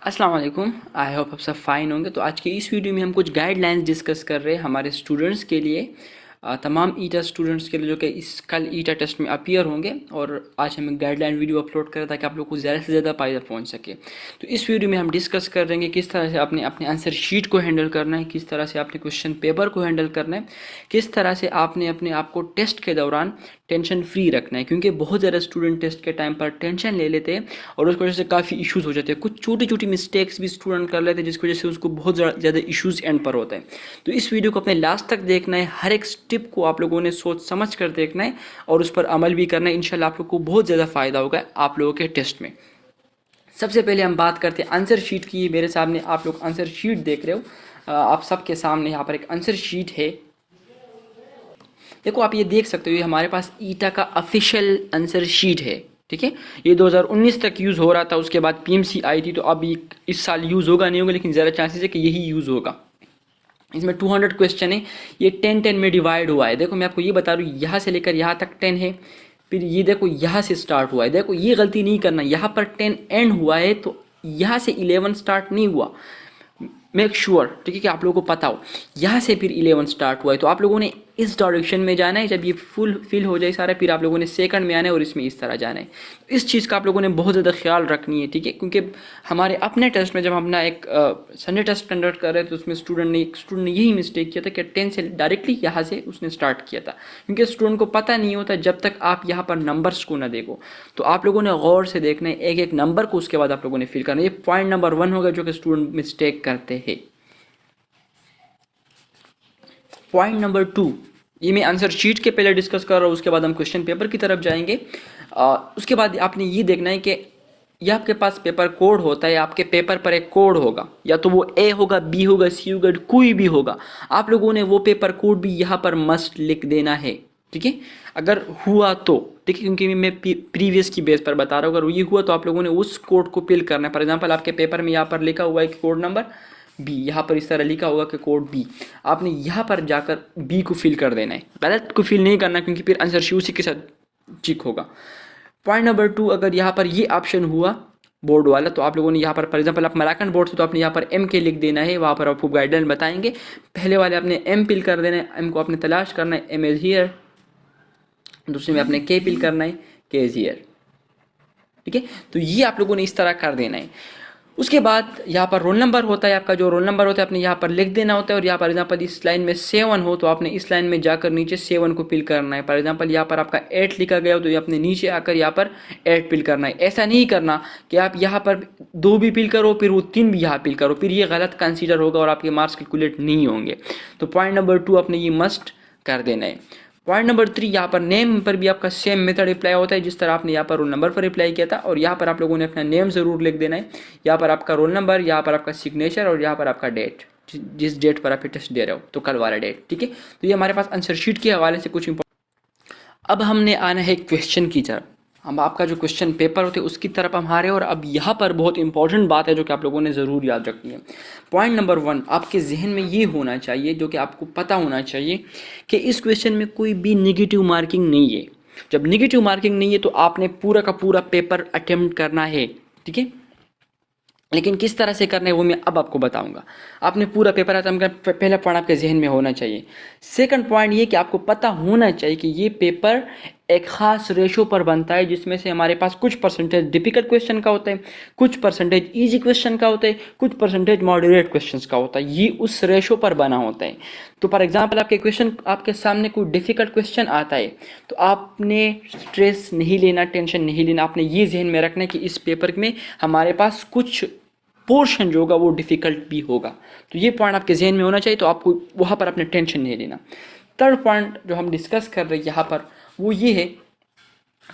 अस्सलाम वालेकुम। I hope आप सब फ़ाइन होंगे। तो आज के इस वीडियो में हम कुछ गाइडलाइंस डिस्कस कर रहे हैं हमारे स्टूडेंट्स के लिए, तमाम ईटा स्टूडेंट्स के लिए जो कि इस कल ईटा टेस्ट में अपीयर होंगे। और आज हम गाइडलाइन वीडियो अपलोड करें ताकि आप लोग को ज़्यादा से ज़्यादा फ़ायदा पहुंच सके। तो इस वीडियो में हम डिस्कस कर रहे हैं किस तरह से आपने अपने आंसर शीट को हैंडल करना है, किस तरह से आपने क्वेश्चन पेपर को हैंडल करना है, किस तरह से आपने अपने आप को टेस्ट के दौरान टेंशन फ्री रखना है। क्योंकि बहुत ज़्यादा स्टूडेंट टेस्ट के टाइम पर टेंशन ले लेते हैं और उसकी वजह से काफ़ी इश्यूज़ हो जाते हैं। कुछ छोटी छोटी मिस्टेक्स भी स्टूडेंट कर लेते हैं जिसकी वजह से उसको बहुत ज़्यादा इश्यूज़ एंड पर होता है। तो इस वीडियो को अपने लास्ट तक देखना है, हर एक स्टेप को आप लोगों ने सोच समझ कर देखना है और उस पर अमल भी करना है। इंशाल्लाह आप लोग को बहुत ज़्यादा फ़ायदा होगा आप लोगों के टेस्ट में। सबसे पहले हम बात करते हैं आंसर शीट की। मेरे सामने आप लोग आंसर शीट देख रहे हो, आप सबके सामने यहाँ पर एक आंसर शीट है। देखो आप ये देख सकते हो, ये हमारे पास ईटा का ऑफिशियल आंसर शीट है। ठीक है, ये 2019 तक यूज़ हो रहा था, उसके बाद पीएमसी आई थी। तो अब ये इस साल यूज़ होगा नहीं होगा, लेकिन ज़्यादा चांसेस है कि यही यूज़ होगा। इसमें 200 क्वेश्चन है, ये 10-10 में डिवाइड हुआ है। देखो मैं आपको ये बता रहा हूँ, यहाँ से लेकर यहाँ तक 10 है, फिर ये देखो यहाँ से स्टार्ट हुआ है। देखो ये गलती नहीं करना, यहाँ पर 10 एंड हुआ है तो यहाँ से 11 स्टार्ट नहीं हुआ। मेक श्योर, ठीक है, कि आप लोगों को पता हो यहाँ से फिर 11 स्टार्ट हुआ है। तो आप लोगों ने इस डायरेक्शन में जाना है। जब ये फुल फिल हो जाए सारा, फिर आप लोगों ने सेकंड में आना है और इसमें इस तरह जाना है। तो इस चीज़ का आप लोगों ने बहुत ज़्यादा ख्याल रखनी है, ठीक है। क्योंकि हमारे अपने टेस्ट में जब हम अपना एक संडे टेस्ट कंडक्ट कर रहे थे तो उसमें स्टूडेंट ने यही मिस्टेक किया था कि 10 से डायरेक्टली यहाँ से उसने स्टार्ट किया था। क्योंकि स्टूडेंट को पता नहीं होता जब तक आप यहाँ पर नंबर्स को ना देखो। तो आप लोगों ने गौर से देखना है एक एक नंबर को, उसके बाद आप लोगों ने फिल करना है। ये पॉइंट नंबर 1 होगा जो कि स्टूडेंट मिस्टेक करते हैं। पॉइंट नंबर 2, ये मैं आंसर शीट के पहले डिस्कस कर रहा हूँ, उसके बाद हम क्वेश्चन पेपर की तरफ जाएंगे। उसके बाद आपने ये देखना है कि यह आपके पास पेपर कोड होता है। आपके पेपर पर एक कोड होगा, या तो वो ए होगा, बी होगा, सी होगा, कोई भी होगा। आप लोगों ने वो पेपर कोड भी यहाँ पर मस्ट लिख देना है, ठीक है, अगर हुआ तो। ठीक है, क्योंकि मैं प्रीवियस की बेस पर बता रहा हूँ। अगर ये हुआ तो आप लोगों ने उस कोड को फिल करना है। फॉर एग्जाम्पल आपके पेपर में यहाँ पर लिखा हुआ है कि कोड नंबर बी, यहाँ पर इस तरह लिखा होगा कि कोड बी, आपने यहाँ पर जाकर बी को फिल कर देना है। गलत को फिल नहीं करना, क्योंकि फिर आंसर शी उसी के साथ चिक होगा। पॉइंट नंबर 2, अगर यहाँ पर ये ऑप्शन हुआ बोर्ड वाला, तो आप लोगों ने यहाँ पर फॉर एग्जाम्पल आप मराकन बोर्ड से, तो आपने यहाँ पर एम के लिख देना है। वहाँ पर आपको गाइडलाइन बताएंगे। पहले वाले आपने एम फिल कर देना है, एम को आपने तलाश करना है, एम इज हियर। दूसरे में आपने के फिल करना है, के इज हियर। ठीक है, तो ये आप लोगों ने इस तरह कर देना है। उसके बाद यहाँ पर रोल नंबर होता है, आपका जो रोल नंबर होता है आपने यहाँ पर लिख देना होता है। और यहाँ पर एग्जाम्पल इस लाइन में 7 हो तो आपने इस लाइन में जाकर नीचे 7 को फिल करना है। फॉर एग्जाम्पल यहाँ पर आपका 8 लिखा गया हो तो आपने नीचे आकर यहाँ पर 8 फिल करना है। ऐसा नहीं करना कि आप यहाँ पर 2 भी फिल करो फिर वो 3 भी यहाँ फिल करो, फिर ये गलत कंसीडर होगा और आपके मार्क्स कैलकुलेट नहीं होंगे। तो पॉइंट नंबर 2 आपने ये मस्ट कर देना है। पॉइंट नंबर 3, यहाँ पर नेम पर भी आपका सेम मेथड अप्लाई होता है जिस तरह आपने यहाँ पर रोल नंबर पर अप्लाई किया था। और यहाँ पर आप लोगों ने अपना नेम ज़रूर लिख देना है। यहाँ पर आपका रोल नंबर, यहाँ पर आपका सिग्नेचर और यहाँ पर आपका डेट, जिस डेट पर आप टेस्ट दे रहे हो, तो कल वाला डेट। ठीक है, तो ये हमारे पास आंसर शीट के हवाले से कुछ इंपॉर्टेंट। अब हमने आना है क्वेश्चन की तरफ। हम आपका जो क्वेश्चन पेपर होते हैं उसकी तरफ हम आ रहे हैं। और अब यहाँ पर बहुत इंपॉर्टेंट बात है जो कि आप लोगों ने ज़रूर याद रखनी है। पॉइंट नंबर 1, आपके जहन में ये होना चाहिए, जो कि आपको पता होना चाहिए कि इस क्वेश्चन में कोई भी नेगेटिव मार्किंग नहीं है। जब नेगेटिव मार्किंग नहीं है तो आपने पूरा का पूरा पेपर अटेम्प्ट करना है, ठीक है। लेकिन किस तरह से करना है वो मैं अब आपको बताऊंगा। आपने पूरा पेपर अटेम्प्ट करना, पहला पॉइंट आपके जहन में होना चाहिए। सेकंड पॉइंट ये कि आपको पता होना चाहिए कि ये पेपर एक ख़ास रेशो पर बनता है, जिसमें से हमारे पास कुछ परसेंटेज डिफिकल्ट क्वेश्चन का होता है, कुछ परसेंटेज इजी क्वेश्चन का होता है, कुछ परसेंटेज मॉडरेट क्वेश्चन का होता है। ये उस रेशो पर बना होता है। तो फॉर एग्जांपल आपके सामने कोई डिफिकल्ट क्वेश्चन आता है तो आपने स्ट्रेस नहीं लेना, टेंशन नहीं लेना। आपने ये जहन में रखना है कि इस पेपर में हमारे पास कुछ पोर्शन जो होगा वो डिफ़िकल्ट भी होगा। तो ये पॉइंट आपके जहन में होना चाहिए, तो आपको वहाँ पर अपने टेंशन नहीं लेना। थर्ड पॉइंट जो हम डिस्कस कर रहे हैं यहाँ पर वो ये है,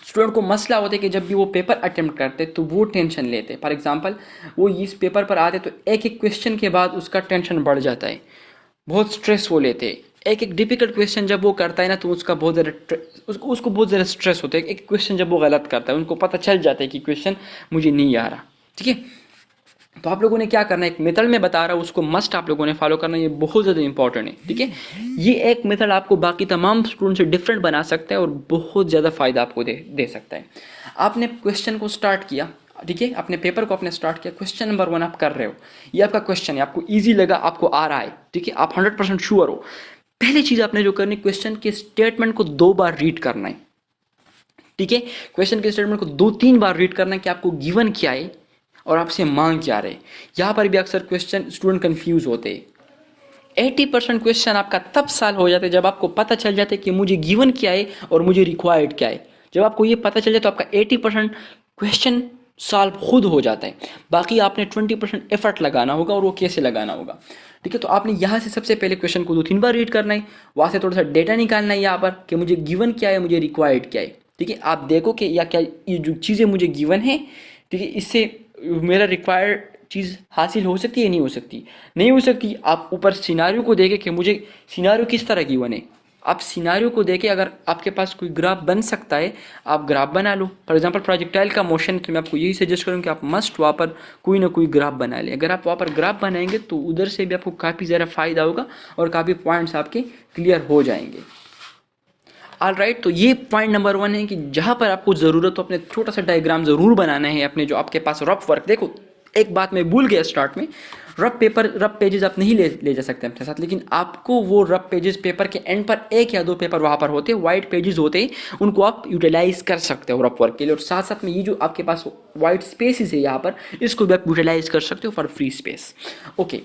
स्टूडेंट को मसला होता है कि जब भी वो पेपर अटेम्प्ट करते तो वो टेंशन लेते। फॉर एग्जांपल वो इस पेपर पर आते तो एक एक क्वेश्चन के बाद उसका टेंशन बढ़ जाता है, बहुत स्ट्रेस वो लेते। एक एक डिफिकल्ट क्वेश्चन जब वो करता है ना तो उसका बहुत ज़्यादा उसको बहुत ज़्यादा स्ट्रेस होता है। एक क्वेश्चन जब वो गलत करता है उनको पता चल जाता है कि क्वेश्चन मुझे नहीं आ रहा, ठीक है। तो आप लोगों ने क्या करना है, एक मेथड में बता रहा हूँ उसको मस्ट आप लोगों ने फॉलो करना है। ये बहुत ज़्यादा इंपॉर्टेंट है, ठीक है। ये एक मेथड आपको बाकी तमाम स्टूडेंट से डिफरेंट बना सकता है और बहुत ज़्यादा फ़ायदा आपको दे सकता है। आपने क्वेश्चन को स्टार्ट किया, ठीक है, अपने पेपर को आपने स्टार्ट किया, क्वेश्चन नंबर 1 आप कर रहे हो, ये आपका क्वेश्चन है, आपको ईजी लगा, आपको आ रहा है, ठीक है, आप 100% श्योर हो। पहली चीज़ आपने जो करनी, क्वेश्चन के स्टेटमेंट को 2 बार रीड करना है, ठीक है, क्वेश्चन के स्टेटमेंट को 2-3 बार रीड करना है कि आपको गिवन क्या है और आपसे मांग क्या रहे। यहाँ पर भी अक्सर क्वेश्चन स्टूडेंट कंफ्यूज होते हैं। 80% क्वेश्चन आपका तब सॉल्व हो जाता है जब आपको पता चल जाता है कि मुझे गिवन क्या है और मुझे रिक्वायर्ड क्या है। जब आपको ये पता चल जाए तो आपका 80% क्वेश्चन सॉल्व खुद हो जाता है। बाकी आपने 20% एफर्ट लगाना होगा, और वो कैसे लगाना होगा, ठीक है। तो आपने यहाँ से सबसे पहले क्वेश्चन को 2-3 बार रीड करना है, वहाँ से थोड़ा सा डेटा निकालना है यहाँ पर कि मुझे गिवन क्या है, मुझे रिक्वायर्ड क्या है, ठीक है। आप देखो कि या क्या ये जो चीज़ें मुझे गिवन है, ठीक है, इससे मेरा रिक्वायर्ड चीज़ हासिल हो सकती है, नहीं हो सकती, नहीं हो सकती। आप ऊपर सिनारियो को देखें कि मुझे सिनारियो किस तरह गिवन है, आप सिनारियो को देखें। अगर आपके पास कोई ग्राफ बन सकता है, आप ग्राफ बना लो। फॉर एग्जांपल प्रोजेक्टाइल का मोशन, तो मैं आपको यही सजेस्ट करूँ कि आप मस्ट वहाँ पर कोई ना कोई ग्राफ बना लें। अगर आप वहाँ पर ग्राफ बनाएंगे तो उधर से भी आपको काफ़ी ज़्यादा फ़ायदा होगा और काफ़ी पॉइंट्स आपके क्लियर हो जाएंगे। ऑल राइट, तो ये पॉइंट नंबर 1 है कि जहाँ पर आपको ज़रूरत हो अपने छोटा सा डायग्राम ज़रूर बनाना है अपने जो आपके पास रफ वर्क। देखो, एक बात मैं भूल गया स्टार्ट में, रफ पेजेस आप नहीं ले जा सकते अपने साथ, लेकिन आपको वो रफ पेजेस पेपर के एंड पर 1 या 2 पेपर वहाँ पर होते हैं, वाइट पेजेस होते हैं, उनको आप यूटिलाइज कर सकते हो रफ वर्क के लिए। और साथ साथ में ये जो आपके पास वाइट स्पेसिस है यहाँ पर, इसको भी आप यूटिलाइज कर सकते हो for free space, okay,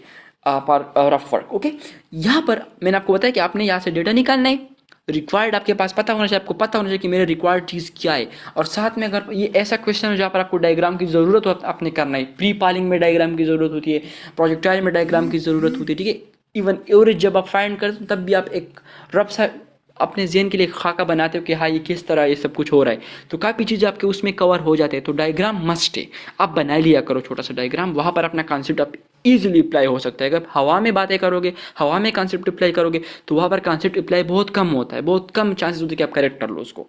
for rough work, okay. यहाँ पर मैंने आपको बताया कि आपने यहाँ से डेटा निकालना है, रिक्वायर्ड आपके पास पता होना चाहिए, आपको पता होना चाहिए कि मेरे रिक्वायर्ड चीज़ क्या है। और साथ में अगर ये ऐसा क्वेश्चन है जहाँ पर आपको डायग्राम की ज़रूरत हो, आपने करना है। प्री पालिंग में डायग्राम की ज़रूरत होती है, प्रोजेक्टाइल में डायग्राम की ज़रूरत होती है, ठीक है। इवन एवरेज जब आप फाइंड करते हो तब भी आप एक रफ सा अपने ज़हन के लिए खाका बनाते हो कि हाँ ये किस तरह ये सब कुछ हो रहा है, तो काफ़ी चीज़ें आपके उसमें कवर हो जाते हैं। तो डायग्राम मस्ट है, आप बना लिया करो छोटा सा डायग्राम, वहाँ पर अपना कॉन्सेप्ट आप ईजिली अप्लाई हो सकता है। अगर हवा में बातें करोगे, हवा में कॉन्सेप्ट अप्लाई करोगे, तो वहाँ पर कॉन्सेप्ट अप्लाई बहुत कम होता है, बहुत कम चांसेस होते हैं कि आप करेक्ट कर लो उसको।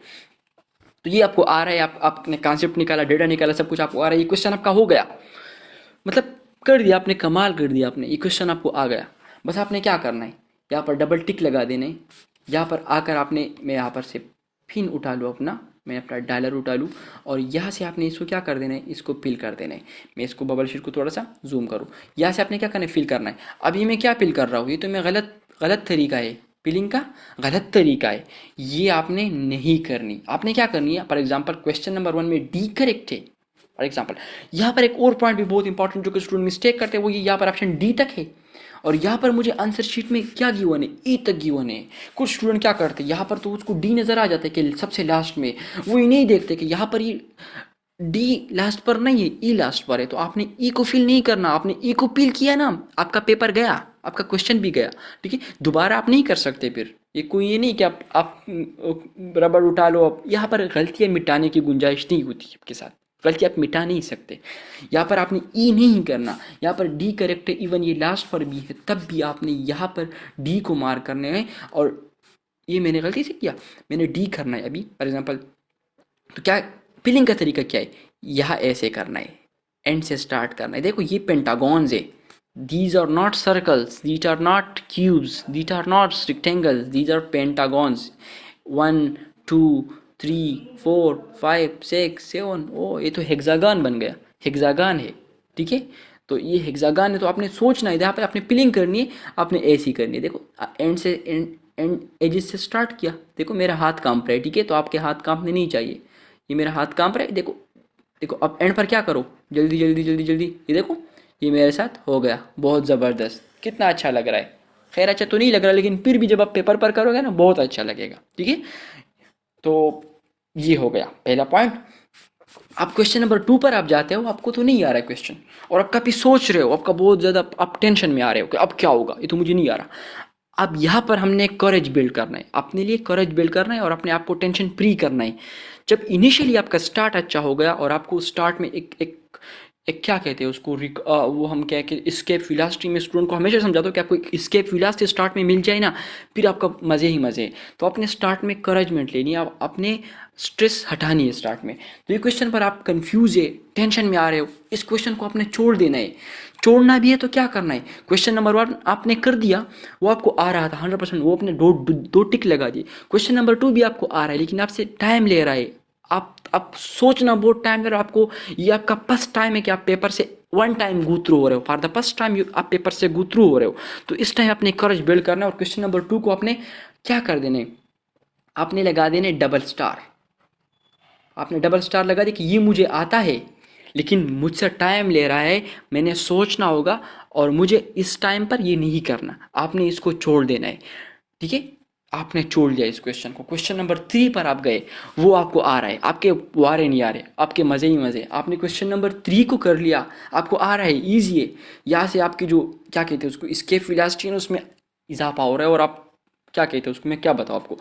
तो ये आपको आ रहा है, आपने कॉन्सेप्ट निकाला, डेटा निकाला, सब कुछ आपको आ रहा है, ये क्वेश्चन आपका हो गया, मतलब कर दिया आपने, कमाल कर दिया आपने, ये क्वेश्चन आपको आ गया। बस आपने क्या करना है, यहाँ पर डबल टिक लगा देना है। यहाँ पर आकर आपने, मैं यहाँ पर से पिन उठा लूँ अपना, मैं अपना डायलर उठा लूँ, और यहाँ से आपने इसको क्या कर देना है, इसको फिल कर देना है। मैं इसको बबल शीट को थोड़ा सा जूम करूँ, यहाँ से आपने क्या करना है, फिल करना है। अभी मैं क्या फिल कर रहा हूँ, ये तो मैं गलत तरीका है, फिलिंग का गलत तरीका है, ये आपने नहीं करनी। आपने क्या करनी है, फॉर एग्जाम्पल क्वेश्चन नंबर 1 में डी करेक्ट है, फॉर एग्जाम्पल। यहाँ पर एक और पॉइंट भी बहुत इंपॉर्टेंट जो कि स्टूडेंट मिस्टेक करते हैं, वो ये यहाँ पर ऑप्शन डी तक है, और यहाँ पर मुझे आंसर शीट में क्या गिवन है, ई तक गिवन है। कुछ स्टूडेंट क्या करते हैं, यहाँ पर तो उसको डी नज़र आ जाता है कि सबसे लास्ट में, वो ये नहीं देखते कि यहाँ पर ये डी लास्ट पर नहीं है, ई लास्ट पर है। तो आपने ई को फिल नहीं करना, आपने ई को फिल किया ना, आपका पेपर गया, आपका क्वेश्चन भी गया, ठीक है। दोबारा आप नहीं कर सकते फिर, ये कोई ये नहीं कि आप रबड़ उठा लो। अब यहाँ पर गलतियाँ मिटाने की गुंजाइश नहीं होती आपके साथ, गलती आप मिटा नहीं सकते। यहाँ पर आपने ई नहीं करना, यहाँ पर डी करेक्ट है, इवन ये लास्ट पर भी है, तब भी आपने यहाँ पर डी को मार्क करने हैं। और ये मैंने गलती से किया, मैंने डी करना है अभी फॉर एग्जांपल। तो क्या फिलिंग का तरीका क्या है, यहाँ ऐसे करना है, एंड से स्टार्ट करना है। देखो ये पेंटागॉन्स है, these are not circles, these are not cubes, these are not rectangles, these are pentagons। 1 2 3 4 5 6 7, ओ ये तो हेक्सागन बन गया, हेक्सागन है, ठीक है। तो ये हेक्सागन है, तो आपने सोचना है, यहाँ पे आपने पिलिंग करनी है, आपने ऐसी करनी है। देखो एंड से एंड एजिस से स्टार्ट किया, देखो मेरा हाथ कांप रहा है, ठीक है, तो आपके हाथ कांपने नहीं चाहिए, ये मेरा हाथ कांप रहा है। देखो देखो अब एंड पर क्या करो, जल्दी जल्दी जल्दी जल्दी, ये देखो ये मेरे साथ हो गया, बहुत ज़बरदस्त, कितना अच्छा लग रहा है। खैर अच्छा तो नहीं लग रहा, लेकिन फिर भी जब आप पेपर पर करोगे ना बहुत अच्छा लगेगा, ठीक है। तो ये हो गया पहला पॉइंट। आप क्वेश्चन नंबर 2 पर आप जाते हो, आपको तो नहीं आ रहा है क्वेश्चन, और आप काफ़ी सोच रहे हो, आपका बहुत ज़्यादा आप टेंशन में आ रहे हो कि अब क्या होगा, ये तो मुझे नहीं आ रहा। अब यहाँ पर हमने करेज बिल्ड करना है, अपने लिए करेज बिल्ड करना है और अपने आप को टेंशन फ्री करना है। जब इनिशियली आपका स्टार्ट अच्छा हो गया और आपको स्टार्ट में एक क्या कहते हैं उसको, वो हम क्या कि स्केप फिलासफी में स्टूडेंट को हमेशा समझाता हूँ कि आपको एक स्केप फिलासफी स्टार्ट में मिल जाए ना, फिर आपका मज़े ही मज़े। तो अपने स्टार्ट में करेजमेंट लेनी है, आप अपने स्ट्रेस हटानी है स्टार्ट में। तो ये क्वेश्चन पर आप कंफ्यूज है, टेंशन में आ रहे हो, इस क्वेश्चन को आपने छोड़ देना है। छोड़ना भी है तो क्या करना है, क्वेश्चन नंबर 1 आपने कर दिया, वो आपको आ रहा था 100%, वो आपने दो टिक लगा दिए। क्वेश्चन नंबर 2 भी आपको आ रहा है, लेकिन आपसे टाइम ले रहा है, आप सोचना बहुत टाइम दे रहे हो, आपको ये आपका फर्स्ट टाइम है कि आप पेपर से वन टाइम गो थ्रू हो रहे हो, फॉर द फर्स्ट टाइम आप पेपर से गो थ्रू हो रहे हो, तो इस टाइम अपने करेज बिल्ड करना है। और क्वेश्चन नंबर 2 को आपने क्या कर देने, आपने लगा देने डबल स्टार। आपने डबल स्टार लगा दिया कि ये मुझे आता है लेकिन मुझसे टाइम ले रहा है, मैंने सोचना होगा और मुझे इस टाइम पर ये नहीं करना, आपने इसको छोड़ देना है। ठीक है, आपने छोड़ दिया इस क्वेश्चन को। क्वेश्चन नंबर 3 पर आप गए, वो आपको आ रहा है, आपके वारे नहीं आ रहे, आपके मज़े ही मज़े। आपने क्वेश्चन नंबर 3 को कर लिया, आपको आ रहा है, ईजी है। यहाँ से आपकी जो क्या कहते हैं उसको, escape velocity है ना, उसमें इजाफा हो रहा है। और आप क्या कहते हैं उसको, मैं क्या बताऊँ आपको,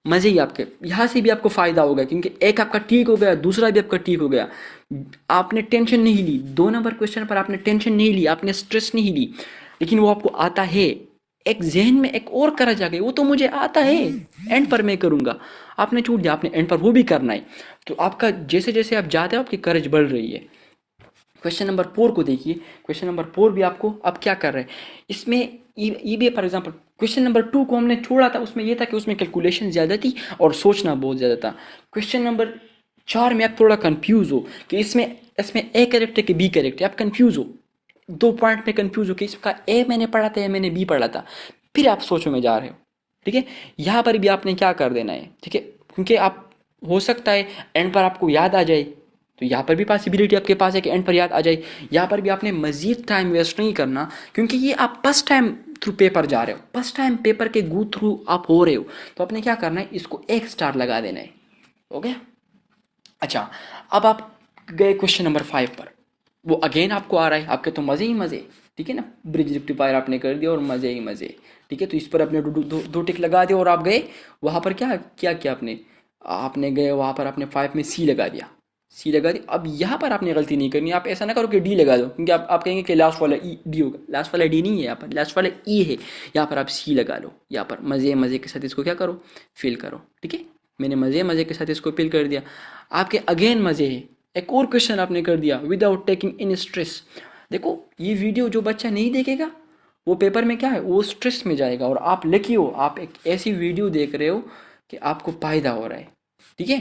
मज़े ही आपके। यहाँ से भी आपको फ़ायदा होगा क्योंकि एक आपका ठीक हो गया, दूसरा भी आपका ठीक हो गया। आपने टेंशन नहीं ली, 2 नंबर क्वेश्चन पर आपने टेंशन नहीं ली, आपने स्ट्रेस नहीं ली, लेकिन वो आपको आता है। एक जहन में एक और करज आ गई, वो तो मुझे आता है, एंड पर मैं करूँगा। आपने छूट दिया, आपने एंड पर वो भी करना है। तो आपका जैसे जैसे आप जाते हो आपकी करज बढ़ रही है। क्वेश्चन नंबर 4 को देखिए। क्वेश्चन नंबर 4 भी आपको अब क्या कर रहे हैं इसमें, ये भी फॉर एग्जांपल क्वेश्चन नंबर 2 को हमने छोड़ा था, उसमें ये था कि उसमें कैलकुलेशन ज़्यादा थी और सोचना बहुत ज़्यादा था। क्वेश्चन नंबर 4 में आप थोड़ा कंफ्यूज हो कि इसमें इसमें ए कैरेक्टर के बी कैरेक्टर, आप कंफ्यूज हो, 2 पॉइंट में कंफ्यूज हो कि इसका ए मैंने पढ़ा था या मैंने बी पढ़ा था, फिर आप सोचो में जा रहे हो। ठीक है, यहाँ पर भी आपने क्या कर देना है। ठीक है, क्योंकि आप हो सकता है एंड पर आपको याद आ जाए, तो यहाँ पर भी पॉसिबिलिटी आपके पास है कि एंड पर याद आ जाए। यहाँ पर भी आपने मजीद टाइम वेस्ट नहीं करना क्योंकि ये आप फर्स्ट टाइम थ्रू पेपर जा रहे हो, फर्स्ट टाइम पेपर के गो थ्रू आप हो रहे हो, तो आपने क्या करना है, इसको 1 स्टार लगा देना है। ओके, अच्छा, अब आप गए क्वेश्चन नंबर 5 पर, वो अगेन आपको आ रहा है, आपके तो मज़े ही मज़े। ठीक है ना, ब्रिज रेक्टिफायर आपने कर दिया और मज़े ही मज़े। ठीक है, तो इस पर अपने दो टिक लगा दिया और आप गए वहाँ पर, क्या क्या किया आपने, आपने गए वहाँ पर आपने 5 में सी लगा दिया, सी लगा दी। अब यहाँ पर आपने गलती नहीं करनी, आप ऐसा ना करो कि डी लगा दो, क्योंकि आप कहेंगे कि लास्ट वाला ई डी होगा, लास्ट वाला डी नहीं है, यहाँ पर लास्ट वाला ई है। यहाँ पर आप सी लगा लो, यहाँ पर मज़े मज़े के साथ इसको क्या करो, फिल करो। ठीक है, मैंने मज़े मज़े के साथ इसको फिल कर दिया। आपके अगेन मज़े है, एक और क्वेश्चन आपने कर दिया विदाउट टेकिंग इन स्ट्रेस। देखो, ये वीडियो जो बच्चा नहीं देखेगा वो पेपर में क्या है, वो स्ट्रेस में जाएगा। और आप लकी हो, आप एक ऐसी वीडियो देख रहे हो कि आपको फायदा हो रहा है। ठीक है,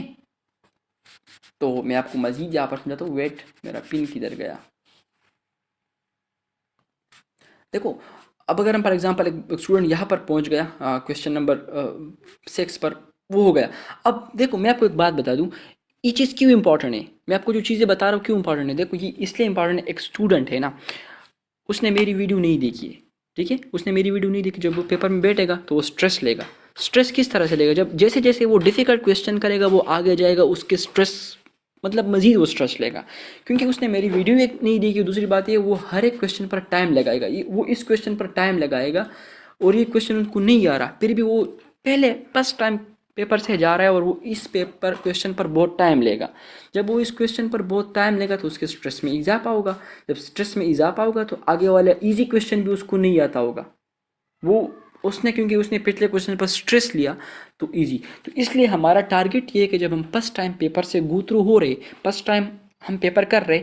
तो मैं आपको मजीद यहाँ पर समझाता हूँ। वेट, मेरा पिन किधर गया। देखो, अब अगर हम फॉर एग्जांपल एक स्टूडेंट यहाँ पर पहुँच गया, क्वेश्चन नंबर 6 पर वो हो गया। अब देखो, मैं आपको एक बात बता दूँ, ये चीज़ क्यों इंपॉर्टेंट है, मैं आपको जो चीज़ें बता रहा हूँ क्यों इंपॉर्टेंट है। देखो, ये इसलिए इंपॉर्टेंट है, एक स्टूडेंट है ना, उसने मेरी वीडियो नहीं देखी है। ठीक है, उसने मेरी वीडियो नहीं देखी, जब वो पेपर में बैठेगा तो वो स्ट्रेस लेगा। स्ट्रेस किस तरह से लेगा, जब जैसे जैसे वो डिफ़िकल्ट क्वेश्चन करेगा वो आगे जाएगा, उसके स्ट्रेस मतलब मजीद वो स्ट्रेस लेगा, क्योंकि उसने मेरी वीडियो एक नहीं देखी। दूसरी बात ये, वो हर एक क्वेश्चन पर टाइम लगाएगा, ये वो इस क्वेश्चन पर टाइम लगाएगा और ये क्वेश्चन उनको नहीं आ रहा, फिर भी वो पहले फर्स्ट टाइम पेपर से जा रहा है और वो इस पेपर क्वेश्चन पर बहुत टाइम लेगा। जब वो इस क्वेश्चन पर बहुत टाइम लेगा तो उसके स्ट्रेस में इजाफा होगा। जब स्ट्रेस में इजाफा होगा तो आगे वाला इजी क्वेश्चन भी उसको नहीं आता होगा। वो उसने क्योंकि उसने पिछले क्वेश्चन पर स्ट्रेस लिया तो इजी। तो इसलिए हमारा टारगेट ये है कि जब हम फर्स्ट टाइम पेपर से गो थ्रू हो रहे, फर्स्ट टाइम हम पेपर कर रहे,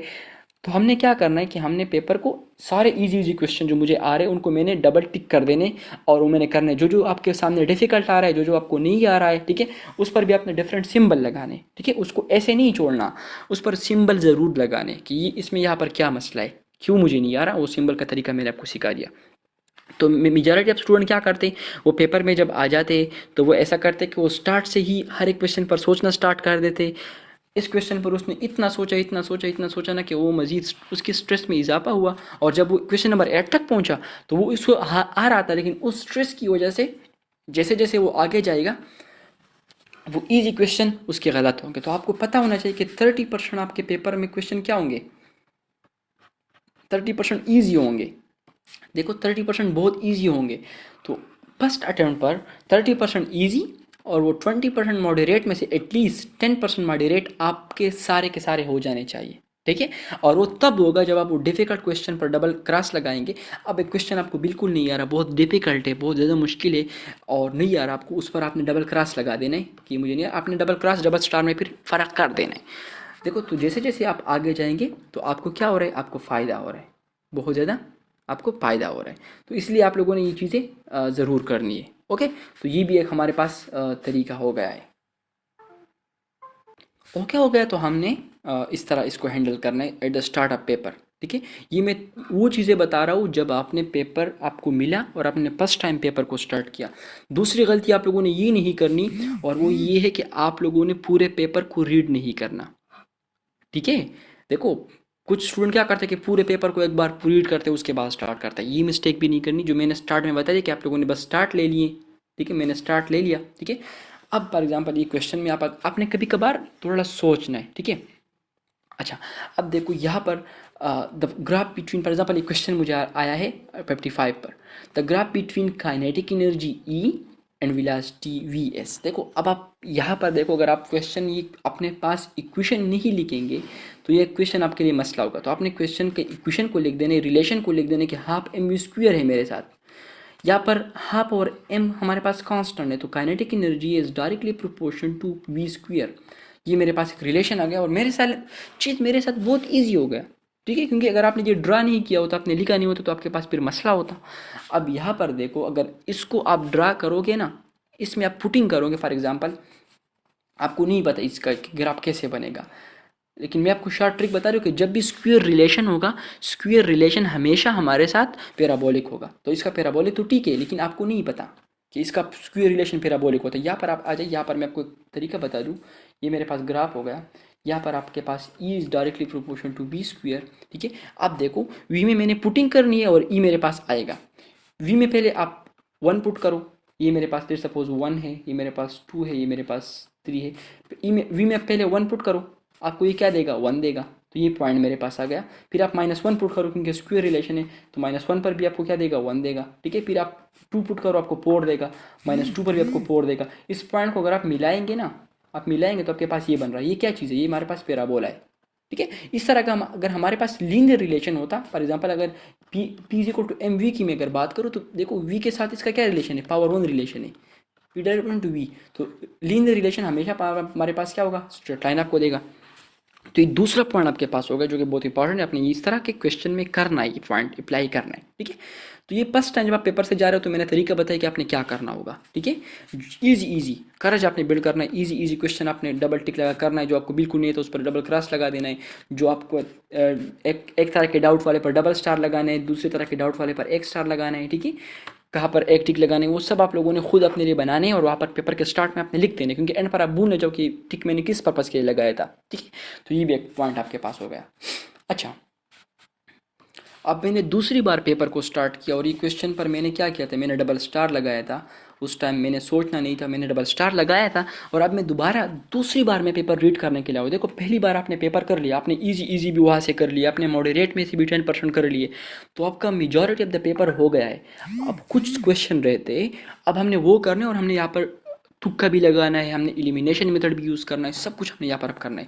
तो हमने क्या करना है कि हमने पेपर को सारे इजी क्वेश्चन जो मुझे आ रहे हैं उनको मैंने डबल टिक कर देने और वो मैंने करने। जो जो आपके सामने डिफिकल्ट आ रहा है, जो जो आपको नहीं आ रहा है, ठीक है, उस पर भी आपने डिफरेंट सिंबल लगाने। ठीक है, उसको ऐसे नहीं छोड़ना, उस पर सिंबल ज़रूर लगाने कि ये इसमें यहाँ पर क्या मसला है, क्यों मुझे नहीं आ रहा। वो सिंबल का तरीका मैंने आपको सिखा दिया। तो मेजॉरिटी ऑफ स्टूडेंट क्या करते हैं, वो पेपर में जब आ जाते तो वो ऐसा करते कि वो स्टार्ट से ही हर एक क्वेश्चन पर सोचना स्टार्ट कर देते। इस क्वेश्चन पर उसने इतना सोचा इतना सोचा इतना सोचा ना कि वो मजीद उसकी स्ट्रेस में इजाफा हुआ। और जब वो क्वेश्चन नंबर 8 तक पहुंचा तो वो इसको आ रहा था, लेकिन उस स्ट्रेस की वजह से जैसे जैसे वो आगे जाएगा वो इजी क्वेश्चन उसके गलत होंगे। तो आपको पता होना चाहिए कि 30% आपके पेपर में क्वेश्चन क्या होंगे, 30% ईजी होंगे। देखो, 30% बहुत ईजी होंगे। तो फर्स्ट अटेम्प्ट पर 30% ईजी और वो 20% मॉडरेट में से एटलीस्ट 10% मॉडरेट आपके सारे के सारे हो जाने चाहिए। ठीक है, और वो तब होगा जब आप वो डिफ़िकल्ट क्वेश्चन पर डबल क्रॉस लगाएंगे। अब एक क्वेश्चन आपको बिल्कुल नहीं आ रहा, बहुत डिफ़िकल्ट है, बहुत ज़्यादा मुश्किल है और नहीं आ रहा आपको, उस पर आपने डबल क्रॉस लगा देना है कि मुझे नहीं, आपने डबल क्रॉस डबल स्टार में फिर फ़र्क कर देना है। देखो, तो जैसे जैसे आप आगे जाएंगे तो आपको क्या हो रहा है, आपको फ़ायदा हो रहा है, बहुत ज़्यादा आपको फ़ायदा हो रहा है। तो इसलिए आप लोगों ने ये चीज़ें ज़रूर करनी है। ओके, तो ये भी एक हमारे पास तरीका हो गया है। ओके हो गया तो हमने इस तरह इसको हैंडल करना है at the start of paper. ठीक है, ये मैं वो चीज़ें बता रहा हूँ जब आपने पेपर आपको मिला और आपने फर्स्ट टाइम पेपर को स्टार्ट किया। दूसरी गलती आप लोगों ने ये नहीं करनी, और वो ये है कि आप लोगों ने पूरे पेपर को रीड नहीं करना। ठीक है, देखो कुछ स्टूडेंट क्या करते हैं कि पूरे पेपर को एक बार रीड करते हैं उसके बाद स्टार्ट करते हैं। ये मिस्टेक भी नहीं करनी जो मैंने स्टार्ट में बताया कि आप लोगों ने बस स्टार्ट ले लिए। ठीक है, मैंने स्टार्ट ले लिया। ठीक है, अब फॉर एग्जाम्पल ये क्वेश्चन में आपने कभी कभार थोड़ा सोचना है। ठीक है, अच्छा, अब देखो यहाँ पर the graph between, for example एक क्वेश्चन मुझे आया है 55 पर, the graph between kinetic energy E and velocity V S. देखो अब आप यहाँ पर देखो, अगर आप क्वेश्चन ये अपने पास इक्वेशन नहीं लिखेंगे तो ये क्वेश्चन आपके लिए मसला होगा। तो आपने क्वेश्चन के इक्वेशन को लिख देने, रिलेशन को लिख देने कि हाफ एम वी स्क्वायर है मेरे साथ, यहाँ पर हाफ और एम हमारे पास कांस्टेंट है, तो kinetic energy is directly proportion to V square. ये मेरे पास एक रिलेशन आ गया और मेरे साथ चीज़ मेरे साथ बहुत ईजी हो गया। ठीक है, क्योंकि अगर आपने ये ड्रा नहीं किया होता, आपने लिखा नहीं होता, तो आपके पास फिर मसला होता। अब यहाँ पर देखो, अगर इसको आप ड्रा करोगे ना, इसमें आप पुटिंग करोगे, फॉर एग्जाम्पल आपको नहीं पता इसका ग्राफ कैसे बनेगा, लेकिन मैं आपको शॉर्ट ट्रिक बता रही हूँ कि जब भी स्क्वायर रिलेशन होगा, स्क्वायर रिलेशन हमेशा हमारे साथ पैराबोलिक होगा। तो इसका पैराबोलिक तो ठीक है, लेकिन आपको नहीं पता कि इसका स्क्वायर रिलेशन पैराबोलिक होता है। यहाँ पर आप आ जाइए, यहाँ पर मैं आपको एक तरीका बता दूँ। ये मेरे पास ग्राफ हो गया, यहाँ पर आपके पास E is directly proportion to B square. ठीक है, आप देखो वी में मैंने पुटिंग करनी है और ई मेरे पास आएगा। वी में पहले आप 1 पुट करो, ये मेरे पास लेट्स सपोज 1 है, ये मेरे पास 2 है, ये मेरे पास 3 है। ई में वी में पहले 1 पुट करो, आपको ये क्या देगा, 1 देगा। तो ये पॉइंट मेरे पास आ गया। फिर आप -1 पुट करो क्योंकि स्क्वायर रिलेशन है, तो -1 पर भी आपको क्या देगा, 1 देगा। ठीक है, फिर आप 2 पुट करो, आपको 4 देगा। -2 पर भी आपको 4 देगा। इस पॉइंट को अगर आप मिलाएंगे ना, आप मिलाएंगे तो आपके पास ये बन रहा है। ये क्या चीज़ है, ये हमारे पास पैराबोला है। ठीक है, इस तरह का अगर हमारे पास लीनियर रिलेशन होता, फॉर एग्जांपल अगर P is equal to M V की मैं अगर बात करूँ, तो देखो वी के साथ इसका क्या रिलेशन है, पावर 1 रिलेशन है, पी डायरेक्ट टू वी। तो लीनियर रिलेशन हमेशा हमारे पास क्या होगा, स्ट्रेट लाइन आपको देगा। तो ये दूसरा पॉइंट आपके पास होगा जो कि बहुत इंपॉर्टेंट है, अपने इस तरह के क्वेश्चन में करना है, ये पॉइंट अप्लाई करना है। ठीक है, तो ये फर्स्ट टाइम जब आप पेपर से जा रहे हो तो मैंने तरीका बताया कि आपने क्या करना होगा। ठीक है, इजी करज आपने बिल्ड करना है, इजी क्वेश्चन आपने डबल टिक लगा करना है। जो आपको बिल्कुल नहीं है तो उस पर डबल क्रॉस लगा देना है। जो आपको एक तरह के डाउट वाले पर डबल स्टार लगाना है, दूसरे तरह के डाउट वाले पर एक स्टार लगाना है। ठीक है, कहाँ पर एक टिक लगाने, वो सब आप लोगों ने खुद अपने लिए बनाने हैं और वहाँ पर पेपर के स्टार्ट में आपने लिख देने, क्योंकि एंड पर आप भूल न जाओ कि टिक मैंने किस पर्पज़ के लिए लगाया था। ठीक है, तो ये भी एक पॉइंट आपके पास हो गया। अच्छा, अब मैंने दूसरी बार पेपर को स्टार्ट किया और ये क्वेश्चन पर मैंने क्या किया था, मैंने डबल स्टार लगाया था। उस टाइम मैंने सोचना नहीं था, मैंने डबल स्टार लगाया था। और अब मैं दोबारा दूसरी बार में पेपर रीड करने के लिए आऊँ। देखो पहली बार आपने पेपर कर लिया, आपने इजी भी वहाँ से कर लिया, आपने मॉडरेट में से भी 10% कर लिए, तो आपका मेजॉरिटी ऑफ द पेपर हो गया है। अब कुछ क्वेश्चन रहते, अब हमने वो करने और हमने यहाँ पर तुक्का भी लगाना है, हमने एलिमिनेशन मेथड भी यूज़ करना है, सब कुछ हमने यहाँ पर अब करना है।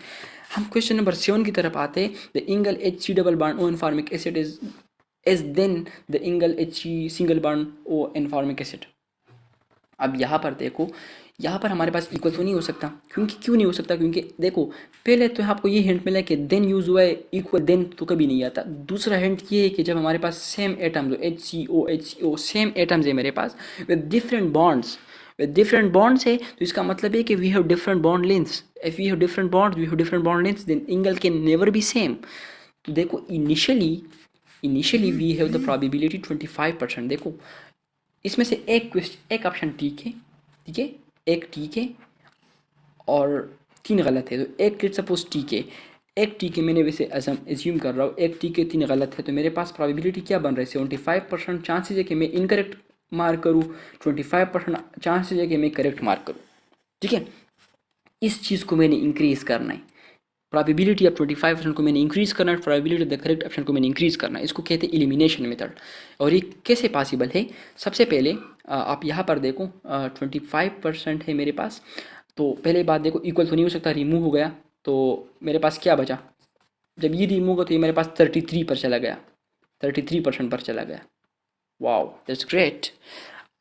हम क्वेश्चन नंबर 7 की तरफ आते हैं। The angle H C double bond O N formic acid is then the angle H C single bond O N formic acid. अब यहाँ पर देखो, यहाँ पर हमारे पास इक्वल तो नहीं हो सकता, क्योंकि क्यों नहीं हो सकता, क्योंकि देखो पहले तो आपको ये हिंट मिला कि देन यूज हुआ है, इक्वल देन तो कभी नहीं आता। दूसरा हिंट ये है कि जब हमारे पास सेम एटम्स हो, HCO सेम एटम्स है मेरे पास विद डिफरेंट बॉन्ड्स है, तो इसका मतलब है कि we have different bond lengths. If we have different bonds, we have different bond lengths, then angle can never be same. तो देखो initially we have the probability 25%। देखो इसमें से एक ऑप्शन ठीक है, एक ठीक है और 3 गलत है। तो एक लेट्स सपोज ठीक है, एक ठीक है, मैंने वैसे एज्यूम कर रहा हूँ, एक ठीक है 3 गलत है, तो मेरे पास प्रोबेबिलिटी क्या बन रहा है, 75% चांसेस है कि मैं इनकरेक्ट मार्क करूँ, 25% चांसेस है कि मैं करेक्ट मार्क करूँ। ठीक है, इस चीज़ को मैंने इंक्रीज़ करना है, प्रोबेबिलिटी ऑफ 25% को मैंने इंक्रीज़ करना है, probability of the correct option को मैंने इंक्रीज़ करना है। इसको कहते हैं एलिमिनेशन मेथड। और ये कैसे पॉसिबल है, सबसे पहले आप यहाँ पर देखो 25% है मेरे पास, तो पहले बात देखो इक्वल तो नहीं हो सकता, रिमूव हो गया, तो मेरे पास क्या बचा, जब ये रिमूव हो तो ये मेरे पास 33 पर चला गया, 33% पर चला गया। Wow that's great.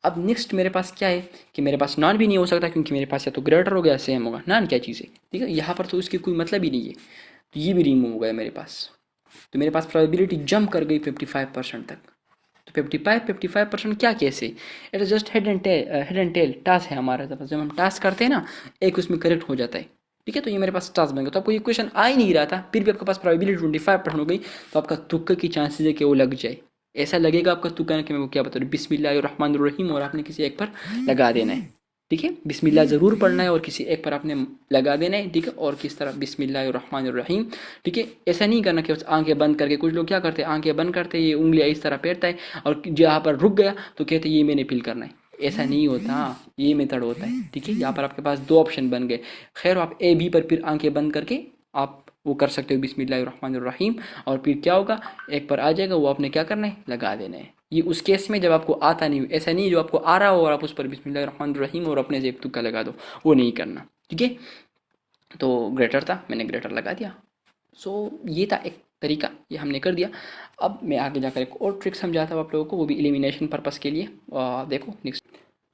अब नेक्स्ट मेरे पास क्या है कि मेरे पास नॉन भी नहीं हो सकता, क्योंकि मेरे पास या तो ग्रेटर हो गया सेम होगा, नॉन क्या चीज़ है। ठीक है, यहाँ पर तो इसकी कोई मतलब ही नहीं है, तो ये भी रिमूव हो गया मेरे पास। तो मेरे पास प्रोबेबिलिटी जंप कर गई 55% तक। तो 55% क्या कैसे, it is just head and tail task है हमारा। जब हम टास्क करते हैं ना, एक उसमें करेक्ट हो जाता है। ठीक है। तो ये मेरे पास टास्क बन गया। तो आपको ये क्वेश्चन आ ही नहीं रहा था, फिर भी आपके पास प्रोबेबिलिटी 25% हो गई, तो आपका तुक्के की चांसेस है कि वो लग जाए। ऐसा लगेगा आपका तुक्का ना कि मैं वो क्या बता रहा हूँ, बिस्मिल्लाहिर्रहमानिर्रहीम, और आपने किसी एक पर लगा देना है। ठीक है, बिस्मिल्लाह ज़रूर पढ़ना है और किसी एक पर आपने लगा देना है। ठीक है, और किस तरह, बिस्मिल्लाहिर्रहमानिर्रहीम। ठीक है, ऐसा नहीं करना कि बस आंखें बंद करके, कुछ लोग क्या करते हैं, आंखें बंद करते हैं, ये उंगलियां इस तरह फेरता है और जहाँ पर रुक गया तो कहते हैं ये मैंने फिल करना है। ऐसा नहीं होता, ये मेथड होता है। ठीक है, यहाँ पर आपके पास दो ऑप्शन बन गए। खैर, आप ए बी पर फिर आंखें बंद करके आप वो कर सकते हो, बिस्मिल्लाहिर्रहमानिर्रहीम, और फिर क्या होगा, एक पर आ जाएगा, वो आपने क्या करना है, लगा देना है। ये उस केस में जब आपको आता नहीं हो, ऐसा नहीं जो आपको आ रहा हो और आप उस पर बिस्मिल्लाहिर्रहमानिर्रहीम और अपने से एक तुक्का लगा दो, वो नहीं करना। ठीक है, तो ग्रेटर था, मैंने ग्रेटर लगा दिया। ये था एक तरीका, ये हमने कर दिया। अब मैं आगे जाकर एक और ट्रिक समझाता हूँ आप लोगों को, वो भी एलिमिनेशन पर्पस के लिए। देखो नेक्स्ट।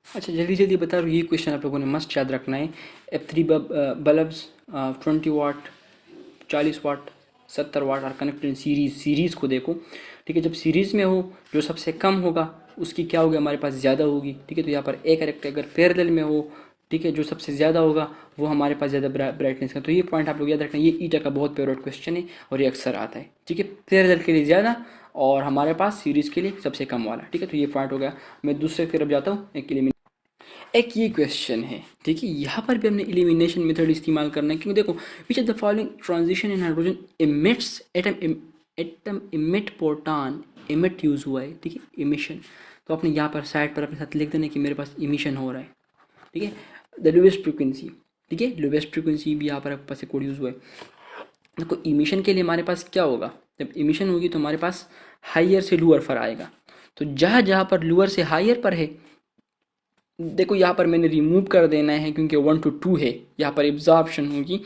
अच्छा, जल्दी जल्दी बता रहा हूँ, ये क्वेश्चन आप लोगों ने मस्ट याद रखना है। F3 bulbs 20 watt, 40 watt, 70 watt are connected in series को देखो। ठीक है, जब सीरीज़ में हो, जो सबसे कम होगा उसकी क्या होगी, हमारे पास ज़्यादा होगी। ठीक है, तो यहाँ पर एक करेक्ट, अगर पैरेलल में हो, ठीक है, जो सबसे ज़्यादा होगा वो हमारे पास ज़्यादा ब्राइटनेस का। तो ये पॉइंट आप लोग याद रखना, ये ईटा का बहुत फेवरेट क्वेश्चन है और ये अक्सर आता है। ठीक है, पैरेलल के लिए ज़्यादा और हमारे पास सीरीज़ के लिए सबसे कम वाला। ठीक है, तो ये पॉइंट हो गया। मैं दूसरे तरफ जाता हूँ, एक ये क्वेश्चन है। ठीक है, यहाँ पर भी हमने एलिमिनेशन मेथड इस्तेमाल करना है, क्योंकि देखो, which of the following transition in hydrogen emits atom emit proton, emit use हुआ है। ठीक है, इमिशन, तो अपने यहाँ पर साइड पर अपने साथ लिख देना कि मेरे पास इमिशन हो रहा है। ठीक है, द लोवेस्ट फ्रिक्वेंसी, ठीक है, लोवेस्ट फ्रिक्वेंसी भी यहाँ पर आपके पास एक कोड यूज हुआ है। देखो, इमिशन के लिए हमारे पास क्या होगा, जब इमिशन होगी तो हमारे पास हाइयर से लोअर पर आएगा। तो जहाँ जहाँ पर लोअर से हाइयर पर है, देखो यहाँ पर मैंने रिमूव कर देना है, क्योंकि 1 to 2 है, यहाँ पर एब्जॉर्प्शन होगी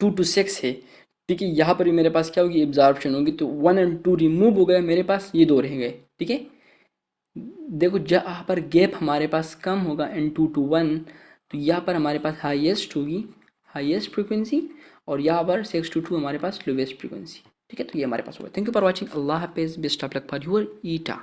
2 to 6 है। ठीक है, यहाँ पर भी मेरे पास क्या होगी, एब्जॉर्प्शन होगी, तो 1 और 2 रिमूव हो गए, मेरे पास ये दो रह गए। ठीक है, देखो जहाँ पर गैप हमारे पास कम होगा N2 to 1, तो यहाँ पर हमारे पास हाईएस्ट होगी, हाईएस्ट फ्रिक्वेंसी, और यहाँ पर 6 to 2 हमारे पास लोवेस्ट फ्रिक्वेंसी। ठीक है, तो ये हमारे पास होगा। थैंक यू फॉर वॉचिंग, अल्लाह हाफिज़, best of luck for your eta.